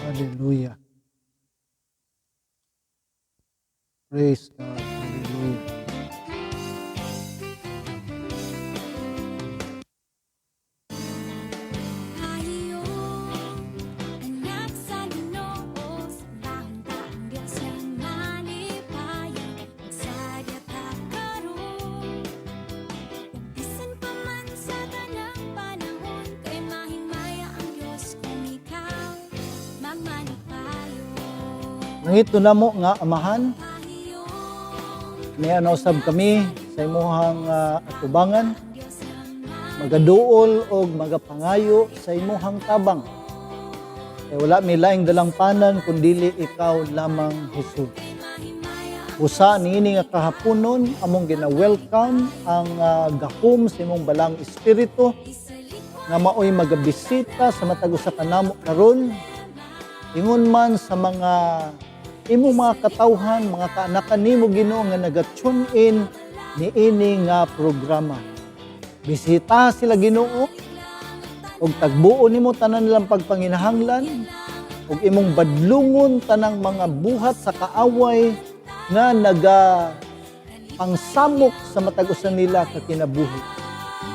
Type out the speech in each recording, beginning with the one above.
Hallelujah. Praise God. Hallelujah. Nangito na mo nga amahan, niya nausab kami sa imuhang atubangan, magaduol o magapangayo sa imuhang tabang. Kaya wala may laing dalangpanan kundili ikaw lamang Jesus. Usa niini nga kahaponon among gina-welcome ang gahom sa imong balang espiritu nga maoy magabisita sa matag usa ka namo karon, ingon man sa mga imong mga katawhan, mga kaanakan nimo Ginoo nga naga-tune in niini nga programa. Bisita sila Ginoo ug tagbuo nimo tanan nilang pagpanginahanglan ug imong badlungon tanang mga buhat sa kaaway nga naga pangsamok sa matag usa nila ka kinabuhi.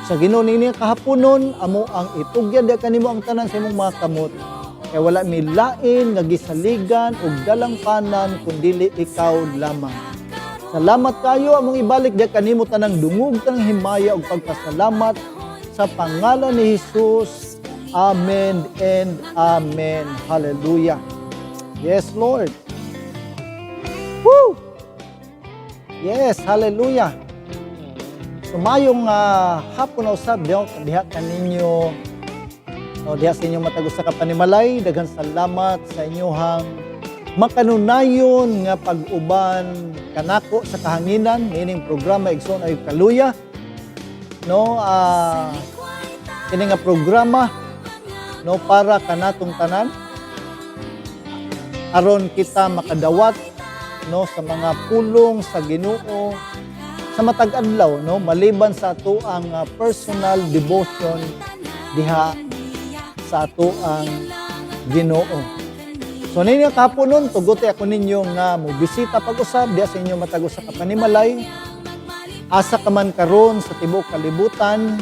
Sa Ginoo niini kahaponon amo ang itugyan di kanimo ang tanan sa imong mga kamot. Kaya wala may lain nga gisaligan ug dalangpanan kundili ikaw lamang. Salamat kayo among ibalik di kanimo tanang dungog tanang himaya ug pagpasalamat sa pangalan ni Jesus. Amen and amen. Hallelujah. Yes, Lord. Woo! Yes, hallelujah. Sumayong hapon na usab diha kaninyo. O diha sa inyong matag usa ka panimalay, daghang salamat sa inyohang makanunayon nga pag-uban kanako sa kahanginan nining programa Igsoon ay Kaluya. No, kini nga programa no para kanatong tanan aron kita makadawat no sa mga pulong sa Ginoo sa matag adlaw no maliban sa ato ang personal devotion diha sa ato ang Ginoo. So ninyo kahaponon tugote ako ninyo nga mobisita pag-usab diha sa inyo matag usa ka panimalay. Asa ka man karon sa tibuok kalibutan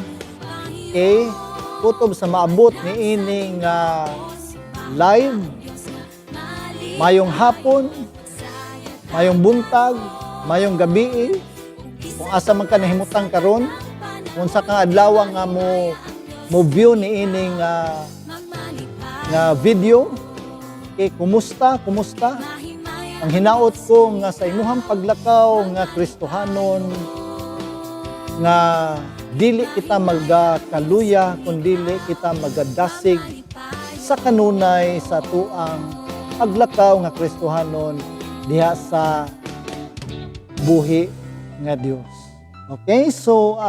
kutob sa maabot niining live. Mayong hapon, mayong buntag, mayong gabi. Kung asa man ka nahimutang karon, kung sa kang adlaw nga mo view niining nga video, kumusta? Ang hinaot ko nga sa imuhang paglakaw nga Kristohanon nga dili kita magakaluya kundili kita magadasig sa kanunay sa tuang paglakaw nga Kristohanon diha sa buhi nga Dios. Okay? So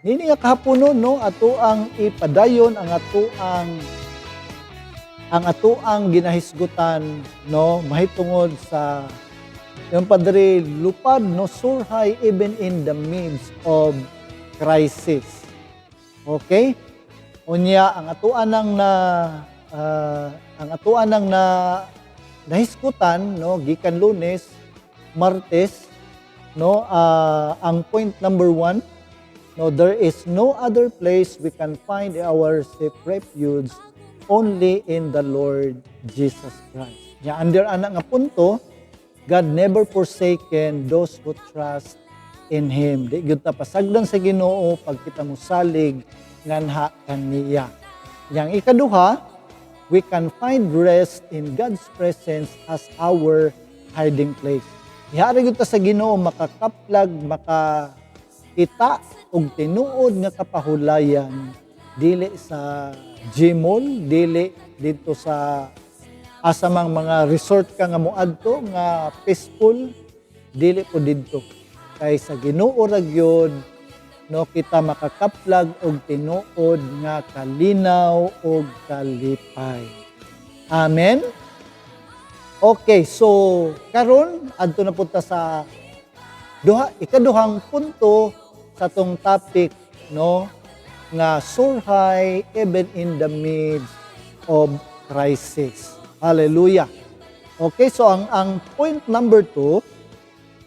nini nga kahaponon no ato ang ipadayon ang ato ang ginahisgutan no mahitungod sa yung padre lupad no surhay even in the midst of crisis. Okay? Unya ang atuan nang nahisgutan no gikan Lunes, Martes no ang point number 1 no, there is no other place we can find our safe refuge only in the Lord Jesus Christ. Ya under ana nga punto, God never forsaken those who trust in Him. Di gyud ta pasagdan sa Ginoo pag kita mosalig nganha kaniya. Yang ikaduha, we can find rest in God's presence as our hiding place. Ihari gyud ta sa Ginoo makakaplag, makakita og tinuod nga kapahulayan dili sa Gmall, dili dito sa asamang mga resort ka nga moadto nga peaceful, dili po didto. Kay sa Ginoo ra gyud no kita makakaplag og tinuod nga kalinaw og kalipay. Amen. Okay, so karon adto na punta sa ikaduhang punto sa tong topic no nga surhay even in the midst of crisis. Hallelujah. Okay, so ang point number 2,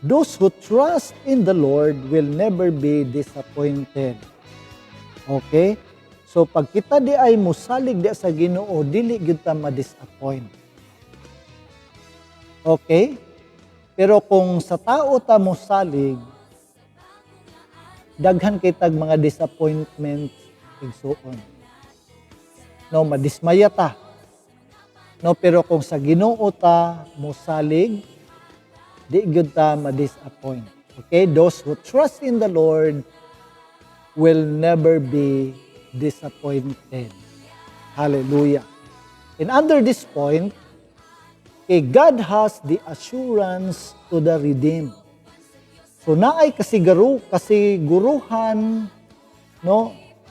those who trust in the Lord will never be disappointed. Okay? So pag kita di ay musalig di sa Ginoo, dili gyud ta ma-disappoint. Okay? Pero kung sa tao ta musalig, daghan kitag mga disappointment igsuon. No, madismaya ta. No, pero kung sa Ginoo ta musalig, di gyud ta ma-disappoint. Okay? Those who trust in the Lord will never be disappointed. Hallelujah. And under this point, God has the assurance to the redeemed. So naay kasiguruhan, no?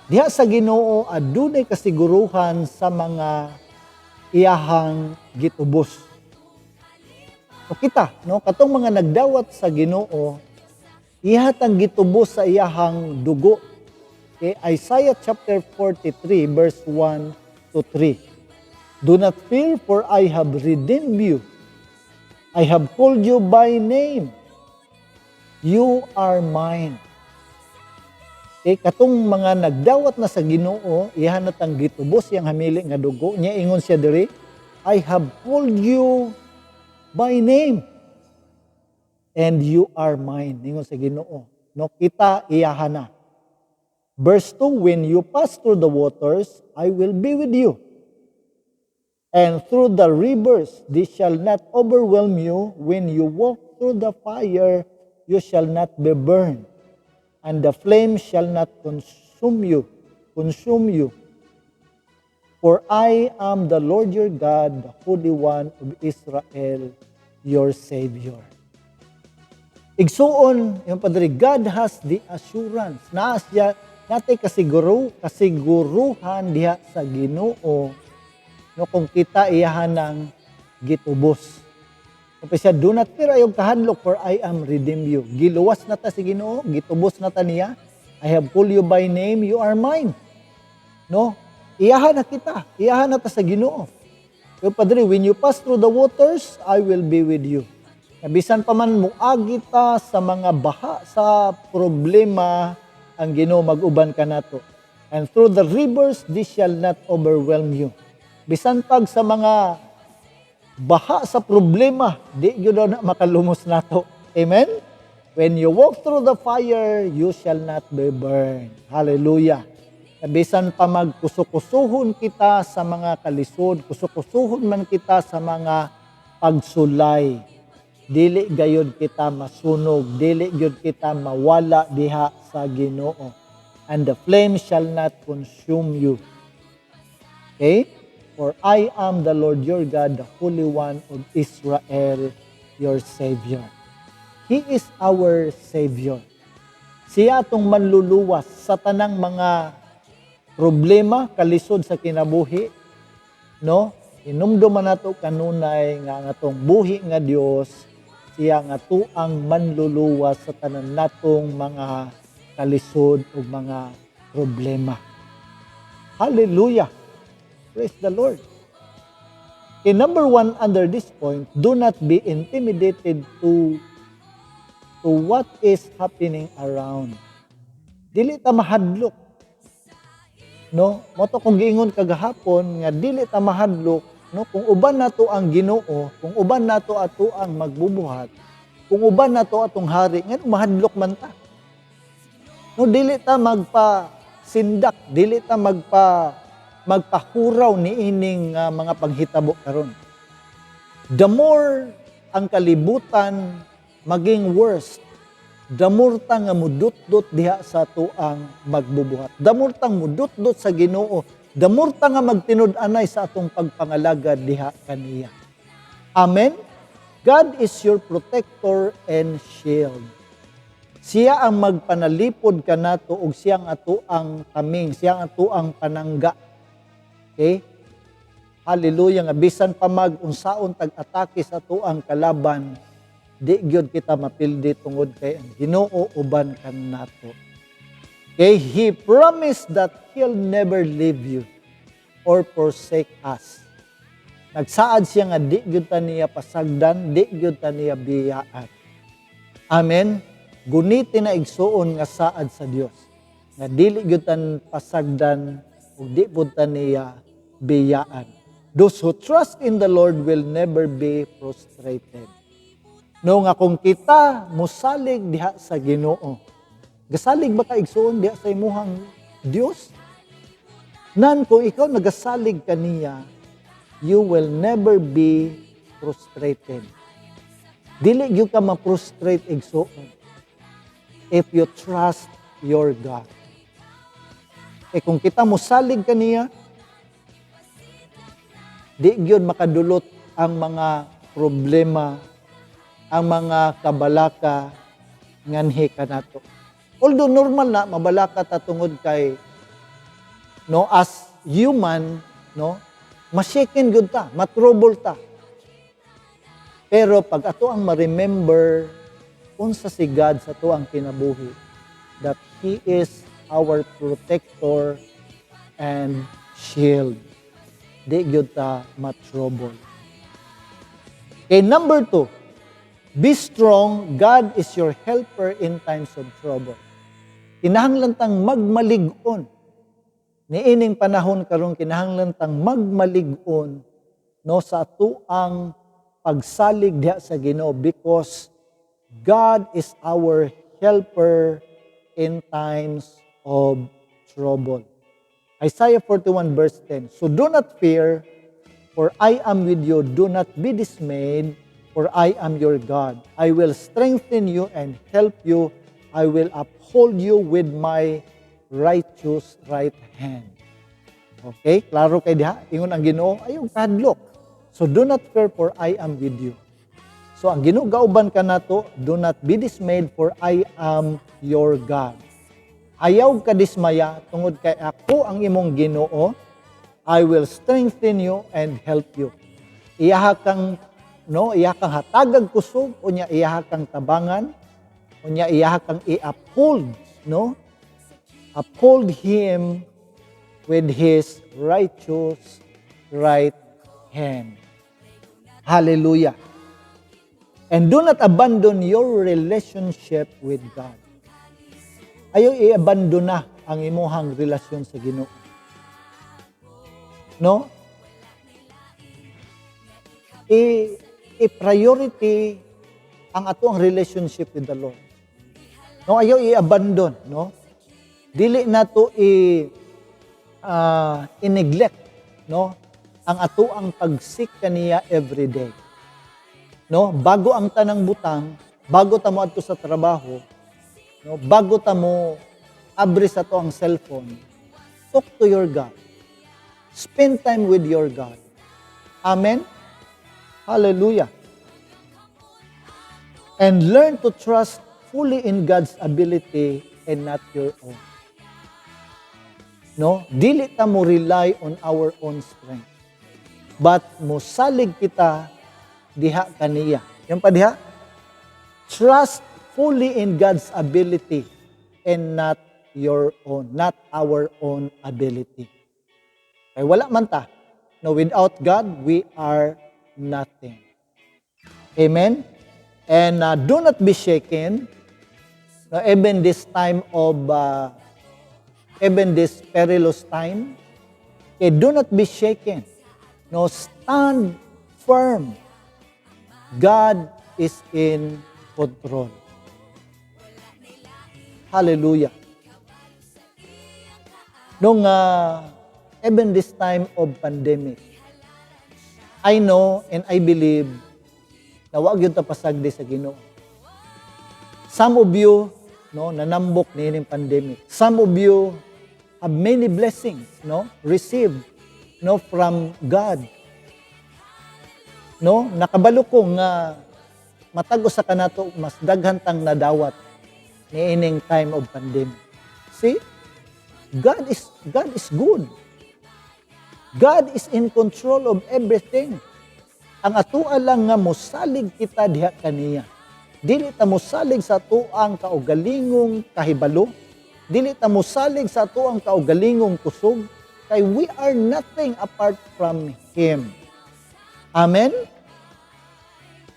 Diha sa Ginoo adunay kasiguruhan sa mga iyahang gitubos. So kita, no, katong mga nagdawat sa Ginoo, ihatang gitubos sa iyahang dugo. Okay? Isaiah chapter 43 verse 1 to 3. Do not fear, for I have redeemed you. I have called you by name. You are mine. Okay? Katong mga nagdawat na sa Ginoo, ihanat ang gitubos yang hamili nga dugo, nya ingon siya diri, I have called you by name. And you are mine. Ingon sa Ginoo. No, kita iyahana. Verse 2, when you pass through the waters, I will be with you. And through the rivers, they shall not overwhelm you. When you walk through the fire, you shall not be burned. And the flame shall not consume you. For I am the Lord your God, the Holy One of Israel, your Savior. Igsuon, yung Padre, God has the assurance. Natay kasiguruhan diha sa Ginoo, no, kung kita iyahan ng gitubos. Kapag siya, do not fear, ayog kahadlok, for I am redeem you. Giluwas na ta si Ginoo, gitubos na ta niya. I have called you by name, you are mine. No? Iyahan na kita, iyahan na ta sa Ginoo. Yung Padre, when you pass through the waters, I will be with you. Bisan pa man muagi ta sa mga baha, sa problema, ang Ginoo mag-uban ka nato. And through the rivers, they shall not overwhelm you. Bisan pag sa mga baha sa problema, di gyud na makalumos nato. Amen? When you walk through the fire, you shall not be burned. Hallelujah. Bisan pa magkusukusuhon kita sa mga kalisod, kusukusuhon man kita sa mga pagsulay, dili gayud kita masunog, dili gyud kita mawala diha sa Ginoo. And the flame shall not consume you. Okay? For I am the Lord your God, the Holy One of Israel, your Savior. He is our Savior. Siya atong manluluwas sa tanang mga problema, kalisod sa kinabuhi. No? Inumduman nato kanunay nga ang atong buhi nga Dios, siya nga tuang manluluwas sa tanan natong mga kalisod o mga problema. Hallelujah! Praise the Lord! Okay, number 1 under this point, do not be intimidated to what is happening around. Dili ta mahadlok. No? Moto kung giingon kagahapon nga dili ta mahadlok, no, kung uban nato ang Ginoo, kung uban nato ato ang magbubuhat, kung uban nato atong hari, ngano mahadlok man ta. No, dili ta magpa-sindak, dili ta magpahuraw niining mga paghitabo karon. The more ang kalibutan maging worse, the more ta nga mudot-dot diha sa tuang magbubuhat. The more tang mudot-dot sa Ginoo, the more ta nga magtinud-anay sa atong pagpangalagad diha kaniya. Amen? God is your protector and shield. Siya ang magpanalipod kanato ug siya ang ato ang kaming, siya ang ato ang panangga. Okay? Hallelujah, nga bisan pa mag-unsaon tag-atake sa ato ang kalaban, di gyud kita mapildi tungod kay ang Ginoo uban kanato. Okay, He promised that He'll never leave you or forsake us. Nagsaad siya nga di gyud ta niya pasagdan, di gyud ta niya biyaan. Amen. Guniti na igsuon nga saad sa Dios. Nga dili gyud ta pasagdan ug di pud ta niya biyaan. Those who trust in the Lord will never be frustrated. No nga kung kita mosalig diha sa Ginoo, gasalig ba ka igsuon diha sa imuhang Dios? Nan kung ikaw nagasalig kaniya, you will never be frustrated. Dili gyud ka ma-frustrate igsuon if you trust your God. Kung kita mosalig kaniya, di gyud makadulot ang mga problema, ang mga kabalaka nganhi kanato. Although normal na mabalaka ta tungod kay as human, ma-shaken gyud ta, ma-trouble ta. Pero pag ato ang ma-remember unsa si God sa ato ang kinabuhi, that He is our protector and shield. Di gyud ta ma-trouble. Number 2, be strong, God is your helper in times of trouble. Kinahanglan tang magmalig-on. Niining panahon karon kinahanglan tang magmalig-on sa atuang pagsalig diha sa Ginoo because God is our helper in times of trouble. Isaiah 41 verse 10. So do not fear, for I am with you. Do not be dismayed, for I am your God. I will strengthen you and help you. I will uphold you with my righteous right hand. Okay? Klaro kay diha? Ingon ang Ginoo, ayaw kadlok. So do not fear, for I am with you. So ang Ginoo gauban ka nato, do not be dismayed, for I am your God. Ayaw ka dismaya tungod kay ako ang imong Ginoo. I will strengthen you and help you. Iyaha kang hatagag kusog, unya iyaha kang tabangan, unya iyaha kang i-uphold, Uphold him with his righteous right hand. Hallelujah. And do not abandon your relationship with God. Ayaw i-abandon na ang imuhang relasyon sa Ginoo. I-priority ang atong relationship with the Lord. Ayaw i-abandon, Dili na to i-neglect, ang atoang pagsik kaniya every day. Bago ang tanang butang, bago ta mo adto sa trabaho, bago ta mo abri sa to ang cellphone, talk to your God. Spend time with your God. Amen? Hallelujah. And learn to trust fully in God's ability and not your own. Dili ta mo rely on our own strength. But mosalig kita diha kaniya. Yan pa diha? Trust fully in God's ability and not your own, not our own ability. Kay wala man ta. Without God, we are nothing. Amen? And do not be shaken. Even this time of even this perilous time, do not be shaken. Stand firm. God is in control. Hallelujah. Even this time of pandemic, I know and I believe na wag yun tapasagdi sa Ginoo. Some of you, nanambok niining pandemic. Some of you have many blessings, received, from God. Nakabalo ko nga matag usa kanato mas daghan tang nadawat niining time of pandemic. See? God is good. God is in control of everything. Ang atoa lang nga mosalig kita diha kaniya. Dili ta mosalig sa atoang kaugalingong kahibalo. Dili ta mosalig sa atoang kaugalingong kusog. Kay we are nothing apart from Him. Amen?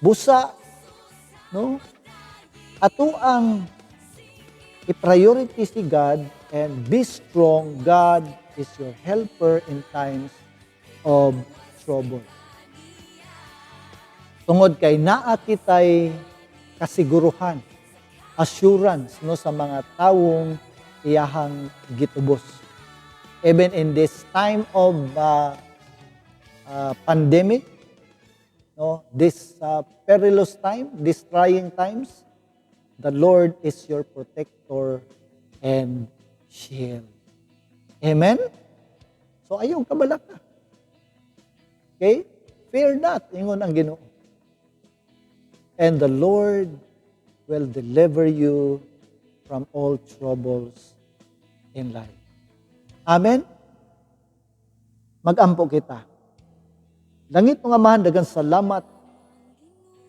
Busa, no? Ato ang i-priority si God and be strong. God is your helper in times of trouble. Tungod kay naa kitay kasiguruhan, assurance no sa mga tawong iyahang gitubos. Even in this time of pandemic, no, this perilous time, these trying times, the Lord is your protector and shield. Amen? So ayaw kabalak ka. Okay? Fear not, ingon ang Ginoo. And the Lord will deliver you from all troubles in life. Amen? Mag-ampo kita. Langit mga Amahan, daghang salamat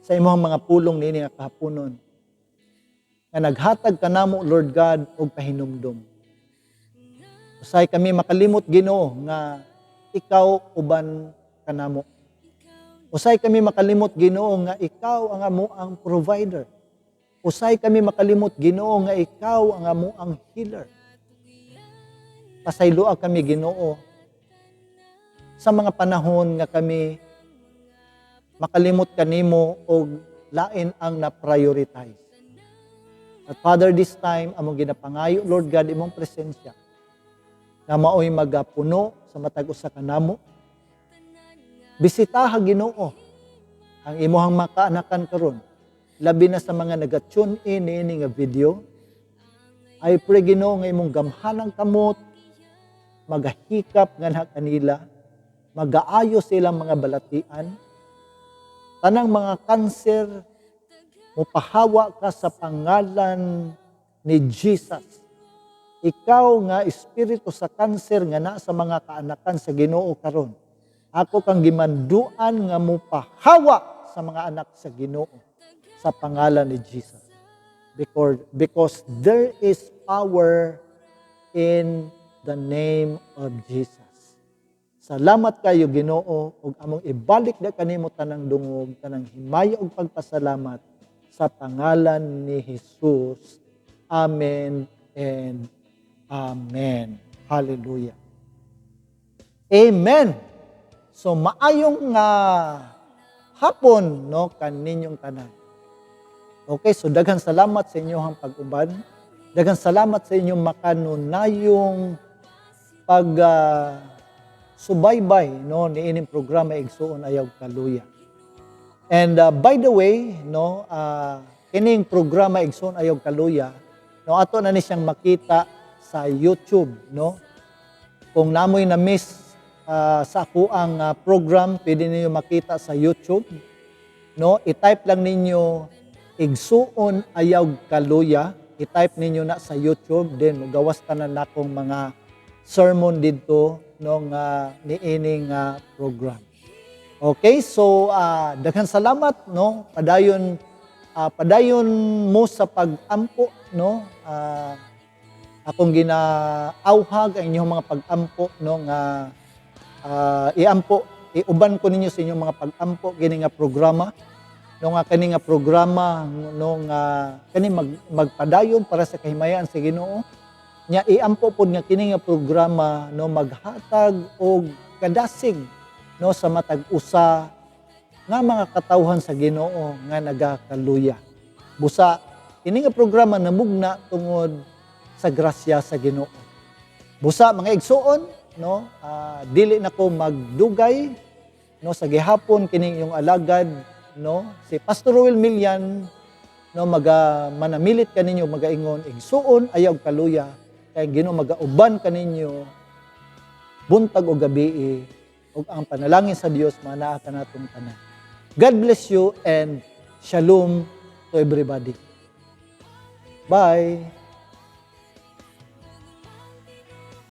sa imong mga pulong niini nga kahaponon. Nga naghatag kanamo, Lord God, og pahinumdom. Usay kami makalimot, Ginoo, nga ikaw uban kanamo. Usay kami makalimot, Ginoo, nga ikaw ang amuang provider. Usay kami makalimot, Ginoo, nga ikaw ang amuang healer. Pasayloa kami, Ginoo, sa mga panahon nga kami makalimot kanimo og lain ang na-prioritize. At Father, this time, among ginapangayo, Lord God, imong presensya, na mao'y magapuno sa matag usa kanamo. Bisitaha, Ginoo, ang imuhang makaanakan karon, labi na sa mga naga-tune in niini nga video. I pray, Ginoo, nga imong gamhanang kamot, magahikap nga kanila, mag-aayo silang mga balatian, tanang mga kanser, mupahawa ka sa pangalan ni Jesus. Ikaw nga espiritu sa kanser nga na sa mga kaanakan sa Ginoo karon. Ako kang gimanduan nga mupahawa sa mga anak sa Ginoo sa pangalan ni Jesus. Because there is power in the name of Jesus. Salamat kayo, Ginoo, ug among ibalik na kanimo tanang dungog, tanang himaya ug pagpasalamat sa pangalan ni Jesus. Amen and amen. Hallelujah. Amen. So maayong hapon no kaninyong tanan. Okay, so daghang salamat sa inyong pag-uban. Daghang salamat sa inyong makanunayong subaybay no niining programa Igsuon Ayaw Kaluya. And by the way, no kining programa Igsuon Ayaw Kaluya, no ato na ni siyang makita sa YouTube, no. Kung namoy na miss sa ako ang program, pwede niyo makita sa YouTube, no. I-type lang ninyo Igsuon Ayaw Kaluya, i-type ninyo na sa YouTube, then magawas tanan nakong mga sermon dito nung niining program. Okay, so daghang salamat no padayon mo sa pag-ampo no. Akong ginaawhag ang inyong mga pag-ampo no nga iuban ko ninyo sa inyong mga pag-ampo kini nga programa no nga kani nga programa no nga kani magpadayon para sa kahimayan sa Ginoo. Nya iampo pod nga kini nga programa no maghatag og kadasig no sa matag usa nga mga katawhan sa Ginoo nga nagakaluya. Busa kini nga programa namugna tungod sa grasya sa Ginoo. Busa mga igsuon no dili nako magdugay no sa gihapon kini yung alagad no si Pastor Will Milian no manamilit kaninyo magaingon igsuon ayaw kaluya. Kaya Ginoo magauban kaninyo buntag o gabi ug ang panalangin sa Dios manaa kanatong tanan. God bless you and shalom to everybody. Bye.